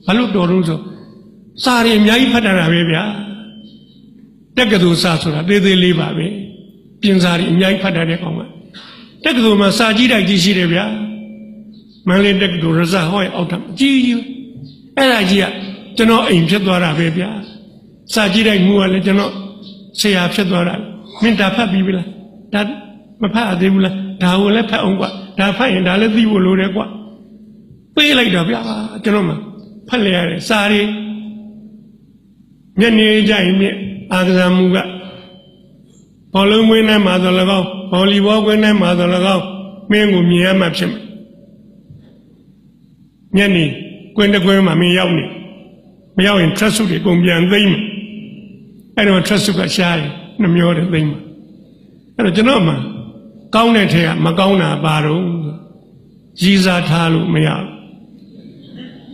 ဘာလို့တော်တော့ဆိုစာရီအများကြီးဖတ်တာပဲဗျာတက္ကသိုလ်စာဆိုတာသေးသေးလေးပါပဲပြင်စာရီအများကြီးဖတ်တာတဲ့ကောင်ကတက္ကသိုလ်မှာစာကြီးတိုက်ကြီးရှိတယ်ဗျာမန္တလေးတက္ကသိုလ်ရဇဟောရဲ့အောက်ထပ်အကြီးကြီးအဲ့ဒါကြီးကကျွန်တော်အိမ်ဖြစ်သွားတာပဲဗျာစာကြီးတိုက်မှုကလည်းကျွန်တော်ဆရာဖြစ်သွားတာမင်းဒါဖတ်ပြီးပြီလားဒါမဖတ်သေးဘူးလားဒါကိုလည်းဖတ်အောင်ကွာဒါဖတ်ရင်ဒါလည်းသိဖို့လိုတယ်ကွာပေးလိုက်တော့ဗျာကျွန်တော်မှဖတ်လိုက်ရတယ်စာရီမျက်နှာကြိုင်မြင့်အာကစားမှုကဘောလုံးကွင်းထဲမှာဆို၎င်းဗော်လီဘောကွင်းထဲမှာဆို၎င်းမင်းကိုမြင်ရမှဖြစ်မှာညနေကွင်းတစ်ကွင်းမှာမင်းရောက်နေမရောက်ရင် trust တွေကုန်ပြန်သိမ့်မယ်အဲ့တော့ trust ကရှားတယ်နှမျောတယ်သိမ့်မှာအဲ့တော့ကျွန်တော်မှကောင်းတဲ့ထဲကမကောင်းတာပါတော့ကြီးစားထားလို့မရဘူး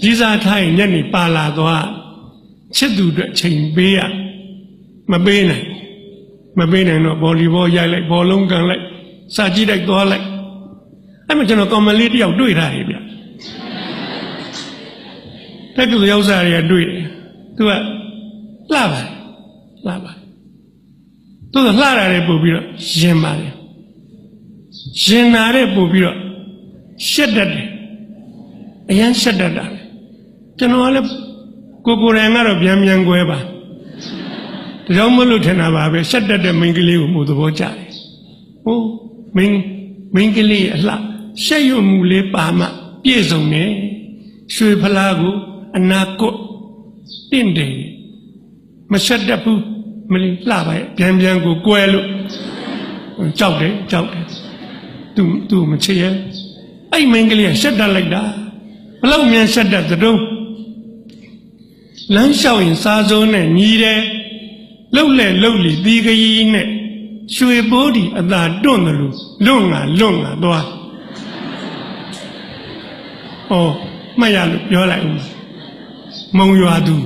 ကြီးစားထားရင်ညနေပါလာသွားချစ်သူအတွက်ချိန်ပေးရမပေးနိုင်တော့ဗော်လီဘောရိုက်လိုက်ဘောလုံးကန်လိုက်စာကြည့်လိုက်သွားလိုက်အဲ့မှာကျွန်တော်ကောင်မလေးတယောက်တွေ့ထားတယ်ဗျတက်ကလေးရောက်စားရတွေ့တယ်သူကလှပါသူကလှတာလည်းပို့ပြီးတော့ရင်ပါတယ်ရင်နာတဲ့ပို့ပြီးတော့ရှက်တတ်တယ်အရန်ရှက်တတ်တာလေကျွန်တော်ကလည်းကိုယ်တိုင်ကတော့ပြန်ကွဲပါဒါကြောင့်မလို့ထင်တာပါပဲရှက်တတ်တဲ့မိန်းကလေးကိုမှုသဘောကျတယ်ဟိုမိန်းကလေးအလှရှက်ရွံ့မှုလေးပါမှပြည့်စုံတယ်ရွှေဖလားကိုအနာကွတ်တင့်တယ်မရှက်တတ်ဘူးမလေးလှပါရဲ့ပြန်ကိုကွဲလို့ကြောက်တယ်သူမချစ်ရဲ့အဲ့မိန်းကလေးကရှက်တတ်လိုက်တာဘလောက်မြန်ရှက်တတ်သတုံးလမ်းလျှောက်ရင်စားစုံးနဲ့ညီတယ်လှုပ်လေတီးကကြီးနဲ့ရွှေပိုးဒီအသာတွန့်တယ်လို့လွန့်ငါသွားဟောမှတ်ရလို့ပြောလိုက်ဦးမုံရွာသူ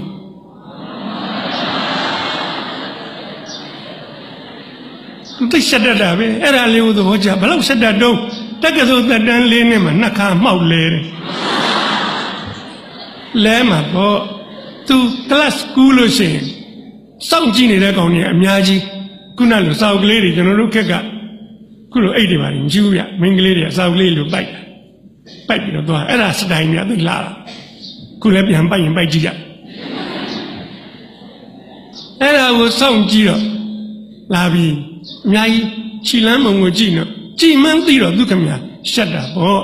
သိရှက်တတ်တာပဲအဲ့ဒါလေးကိုသဘောကျဘလောက်ရှက်တတ်တော့တက္ကသိုလ်သက်တမ်းလေးနဲ့မှနှစ်ခါမှောက်လဲတယ်လဲမှာပေါ့သူ class ကူးလို့ရှိရင်စောင့်ကြည့်နေတဲ့ကောင်တွေအများကြီးခုနလိုစာအုပ်ကလေးတွေကျွန်တော်တို့ခက်ကခုလိုအိတ်တွေပါရင်ကျူးရမင်းကလေးတွေစာအုပ်ကလေးလိုပိုက်ပြီးတော့သွားအဲ့ဒါစတိုင်များသိလာတာခုလည်းပြန်ပိုက်ရင်ပိုက်ကြည့်ရအဲ့ဒါကိုစောင့်ကြည့်တော့လာပြီးအများကြီးခြိလန်းမုံကိုကြည့်တော့ကြည်မှန်းသိတော့သူခမညာရှက်တာပေါ့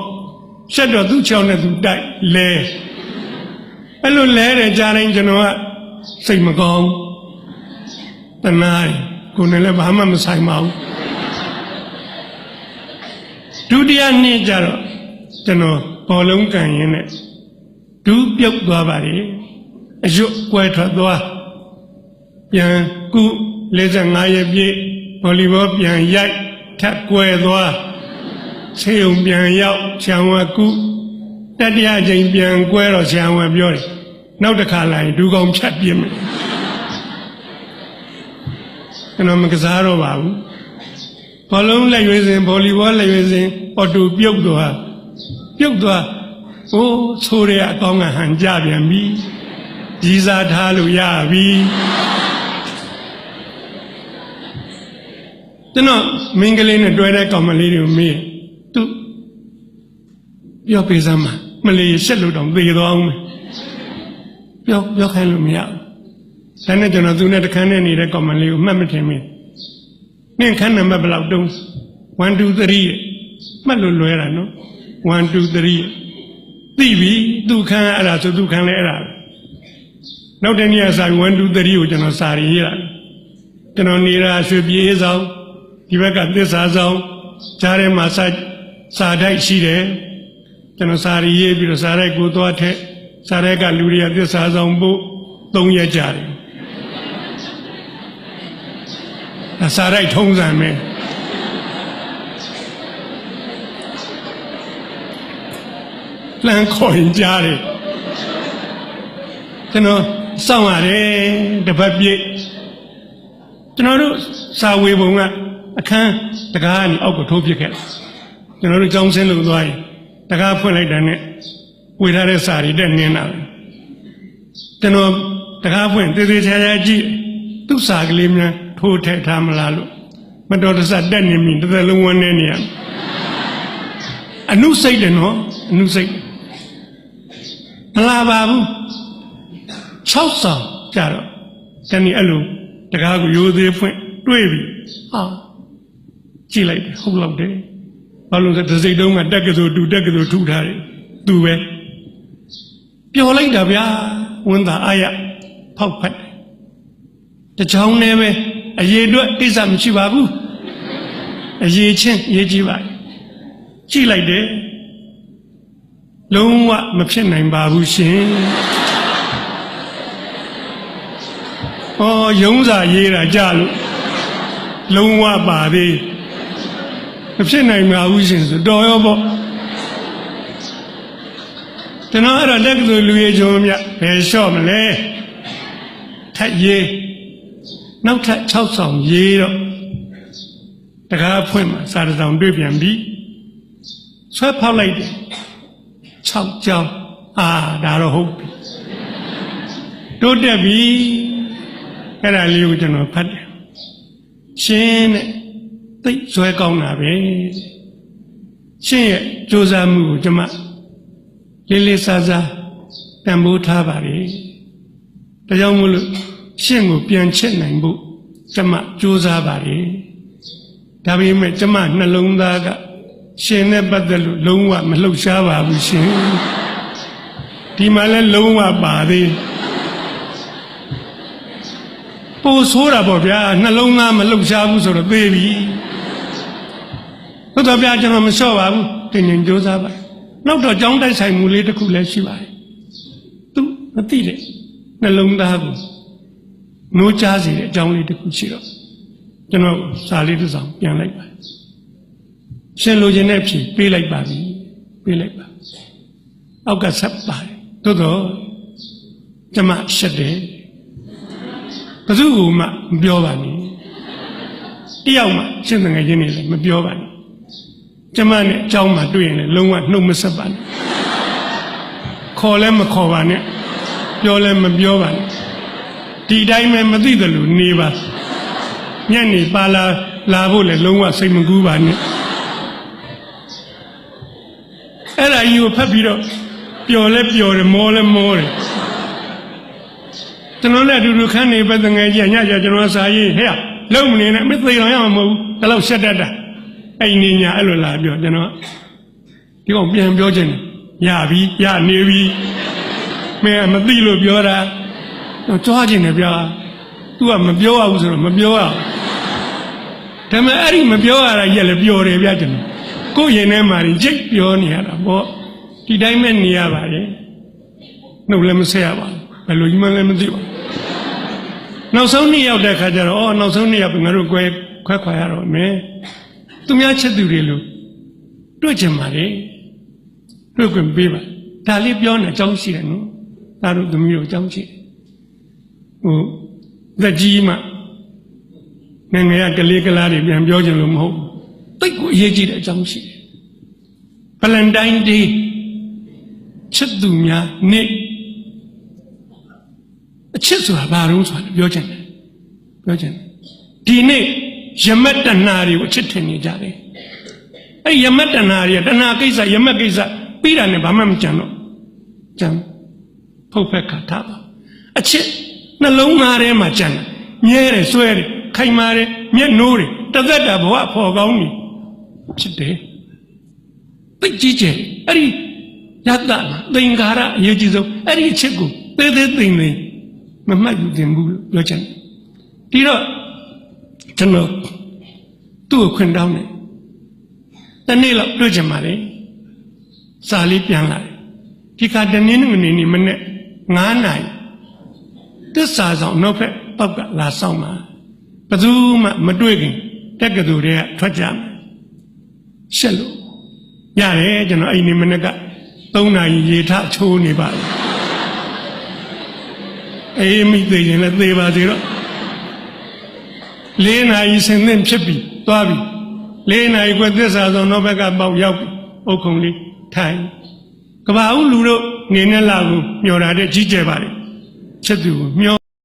ရှက်တော့သူ့ချောင်းနဲ့သူတိုက်လဲအဲ့လိုလဲတယ်ကြားတိုင်းကျွန်တော်ကစိတ်မကောင်းတနာကိုယ်နဲ့လည်းဘာမှမဆိုင်ပါဘူးဒုတိယနေ့ကျတော့ကျွန်တော်ဘောလုံးကန်ရင်းနဲ့ဒူးပြုတ်သွားပါလေအရွတ်ကွဲထွက်သွားပြန်ကု45ရက်ပြည့်ဗော်လီဘောပြန်ရိုက်ထပ်ကွဲသွားဆေးုံပြန်ရောက်ဆံဝကုတတိယချိန်ပြန်ကွဲတော့ဆံဝပြောတယ်နောက်တစ်ခါလာရင်ဒူးကောင်းဖြတ်ပြင်းမယ်ကျွန်တော်မကစားတော့ပါဘူးဘောလုံးလက်ရွေးစင်ဗော်လီဘောလက်ရွေးစင်အော်တိုပြုတ်သွားဟိုးဆိုးတဲ့အကောင်းကဟန်ကြပြန်ပြီကြီးစားထားလို့ရပြီကျွန်တော်မင်းကလေးနဲ့တွဲတဲ့ကောင်မလေးတွေကိုမေးသူပြောပေးစမ်းပါမလေးရှက်လို့တော့သေသွားအောင်မယ်ပြောခိုင်းလို့မရဘူးဒါနဲ့ကျွန်တော်သူနဲ့တခန်းနဲ့နေတဲ့ကောင်မလေးကိုမှတ်မထင်မင်းနင့်ခန်းနံပါတ်ဘယ်လောက်တုံး1 2 3မှတ်လို့လွဲတာနော်1 2 3သိပြီသူခန်းအဲ့ဒါဆိုသူခန်းလဲအဲ့ဒါနောက်တနေ့ကစာ1 2 3ကိုကျွန်တော်စာရေးတာကျွန်တော်နေတာရွှေပြေးဆောင်ဒီဘက်ကသစ္စာဆောင်ကြားထဲမှာစာတိုက်ရှိတယ်ကျွန်တော်စာရေးပြီးတော့စာတိုက်ကိုသွားထက်စာတိုက်ကလူတွေကသစ္စာဆောင်ဖို့3ရက်ကြာတယ်စာတိုက်ထုံးစံပဲလမ်းခေါ်ရင်ကြားတယ်ကျွန်တော်စောင့်ရတယ်တစ်ပတ်ပြည့်ကျွန်တော်တို့စာဝေပုံကအခန်းတကားကနေအောက်ကိုထိုးပစ်ခဲ့တယ်ကျွန်တော်တို့ကျောင်းဆင်းလို့သွားရင်တကားဖွင့်လိုက်တာနဲ့ဝေထားတဲ့စာတွေတက်နင်းတာပဲ ကျွန်တော်တကားဖွင့်သေးသေးချာချာကြည့်သူ့စာကလေးများထိုးထည့်ထားမလားလို့မတော်တဆတက်နေပြီတစ်သက်လုံးဝန်းနေရအနုစိတ်တယ်နော်အနုစိတ်မလာပါဘူး6ဆောင်ကြတော့တနည်းအဲ့လိုတကားကိုရိုးသေးဖွင့်တွေးပြီဟာကြည့်လိုက်တယ်ဟုတ်လောက်တယ်ဘာလို့လဲတစ်စိတ်တုံးကတက်ကစိုးတူတက်ကစိုးထူထားတယ်သူပဲပျော်လိုက်တာဗျာဝန်သာအာရဖောက်ဖက်တချောင်းနဲ့ပဲအရေးအတွက်ကိစ္စမရှိပါဘူးအရေးချင်းရေးကြည့်ပါကြည့်လိုက်တယ်လုံးဝမဖြစ်နိုင်ပါဘူးရှင်ဩရုံးစာရေးတာကြလို့လုံးဝပါသေးမဖြစ်နိုင်ပါဘူးရှင်ဆိုတော်ရောပေါ့ကျွန်တော်အဲ့တော့လက်ကလူလူရေးချုံမြဘယ်လျှော့မလဲထက်ရေးနောက်ထပ်6ဆောင်ရေးတော့တကားဖွင့်မှာစာတစ်ဆောင်တွေ့ပြန်ပြီဆွဲဖောက်လိုက်တယ်6ကြောင်းဒါတော့ဟုတ်ပြီတိုးတက်ပြီအဲ့ဒါလေးကိုကျွန်တော်ဖတ်တယ်ရှင်းတဲ့သိဇွဲကောင်းတာပဲရှင်းရဲ့ကြိုးစားမှုကိုကျွန်မလေးလေးစားစားတန်ဖိုးထားပါလေဒါကြောင့်မို့လို့ရှင်းကိုပြန်ချက်နိုင်ဖို့ကျွန်မကြိုးစားပါလေဒါပေမဲ့ကျွန်မနှလုံးသားကရှင်နဲ့ပတ်သက်လို့လုံးဝမလှုပ်ရှားပါဘူးရှင်ဒီမှာလဲလုံးဝပါသေးပို့ဆိုးတာပေါ့ဗျာနှလုံးသားမလှုပ်ရှားဘူးဆိုတော့သေးပြီသို့တော်ဗျာကျွန်တော်မလျှော့ပါဘူးတင်ရင်ကြိုးစားပါနောက်တော့ကြောင်းတိုက်ဆိုင်မှုလေးတစ်ခုလည်းရှိပါတယ်သူမသိတဲ့နှလုံးသားကိုနိုးကြားစေတဲ့အကြောင်းလေးတစ်ခုရှိတော့ကျွန်တော်စာလေးတစ်စောင်ပြန်လိုက်ပါရှင်လိုချင်တဲ့ဖြေပေးလိုက်ပါပြီပေးလိုက်ပါအောက်ကဆက်ပါတယ်သို့တော့ကျမရှက်တယ်ဘယ်သူမှမပြောပါနဲ့တယောက်မှရှင်းငယ်ချင်းနေလည်းမပြောပါနဲ့ကျမနဲ့အเจ้าမှတွေ့ရင်လည်းလုံးဝနှုတ်မဆက်ပါနဲ့ခေါ်လည်းမခေါ်ပါနဲ့ပြောလည်းမပြောပါနဲ့ဒီတိုင်းပဲမသိတယ်လို့နေပါညနေပါလာဖို့လည်းလုံးဝစိတ်မကူးပါနဲ့အဲ့ဒါကြီးကိုဖတ်ပြီးတော့ပျော်လဲပျော်တယ်မောလဲမောတယ်ကျွန်တော်လည်းအတူတူခန်းနေပဲတငယ်ကြီးညကျကျွန်တော်စာရေးဟဲ့လုံးမနေနဲ့မသိတော့ရမှာမဟုတ်ဘူးဒါတော့ရှက်တတ်တာအဲ့နေညာအဲ့လိုလာပြောကျွန်တော်ဒီကောင်ပြန်ပြောခြင်းရပြီရနေပြီမင်းမသိလို့ပြောတာတော့ကြွားခြင်းနဲ့ဗျာ तू ကမပြောရဘူးဆိုတော့မပြောရဒါပေမဲ့အဲ့ဒီမပြောရတာကြီးလည်းပြောတယ်ဗျာကျွန်တော်ကိုယ်ရင်ထဲမှာကြိတ်ပြောနေရတာပေါ့ဒီတိုင်းပဲနေရပါလေနှုတ်လည်းမဆက်ရပါဘူးဘယ်လိုကြီးမှလည်းမသိပါဘူးနောက်ဆုံးနေ့ရောက်တဲ့ခါကျတော့နောက်ဆုံးနေ့ရောက်ငါတို့ခွဲခွာရတော့မယ်သူများချက်သူတွေလို့တွေ့ကြမှာလေတွေ့ခွင့်ပေးပါဒါလေးပြောနေအကြောင်းရှိတယ်နော်ဒါတို့သမီးတို့အကြောင်းရှိတယ်သက်ကြီးမှငငယ်ကလေးကလားတွေပြန်ပြောကြလို့မဟုတ်ဘူးတိတ်ကိုအရေးကြီးတဲ့အကြောင်းရှိတယ်ဗလန်တိုင်းဒေးချစ်သူများနေ့အချစ်ဆိုတာဘာလို့ဆိုတာပြောချင်တယ်ဒီနေ့ယမတ်တဏှာတွေကိုအချစ်ထင်နေကြတယ်အဲ့ယမတ်တဏှာတွေကတဏှာကိစ္စယမတ်ကိစ္စပြီးတာနဲ့ဘာမှမကြံတော့ကြံဖုတ်ဖက်ခါထားပါအချစ်နှလုံးသားထဲမှာကြံတယ်မြဲတယ်ဆွဲတယ်ခိုင်မာတယ်မျက်နှိုးတယ်တသက်တာဘဝဖော်ကောင်းနေဖြစ်တယ်သိကြည့်ကြအဲ့ဒီယတ္တသင်္ခါရအရေးကြီးဆုံးအဲ့ဒီအချစ်ကိုသေးသေးသိမ့်သိမ့်မမှတ်ယူသင်ဘူးလို့ပြောချင်တယ်ဒီတော့ကျွန်တော်သူ့ကိုခွင့်တောင်းတယ်တနေ့လောက်တွေ့ချင်ပါလေစာလေးပြန်လာတယ်ဒီကတနေ့နဲ့နေမနဲ့9 နာရီသစ္စာဆောင်နောက်ဖက်ပောက်ကလာဆောင်ပါဘယ်သူမှမတွေ့ခင်တက်ကတူတွေကထွက်ကြမယ်ရှက်လို့ရတယ်ကျွန်တော်အဲ့ဒီမနေ့က3 နာရီရေထချိုးနေပါအေးမိသေးရင်လည်းသေပါသေးတော့4 နာရီဆင်းသင့်ဖြစ်ပြီသွားပြီ4 နာရီခွဲသစ္စာဆောင်နောက်ဘက်ကပေါက်ရောက်ပြီအုတ်ခုံလေးထိုင်ကဘာဦးလူတို့နေနဲ့လာကိုမျောတာတဲ့ကြီးကျယ်ပါလေ ချက်သူကိုမျော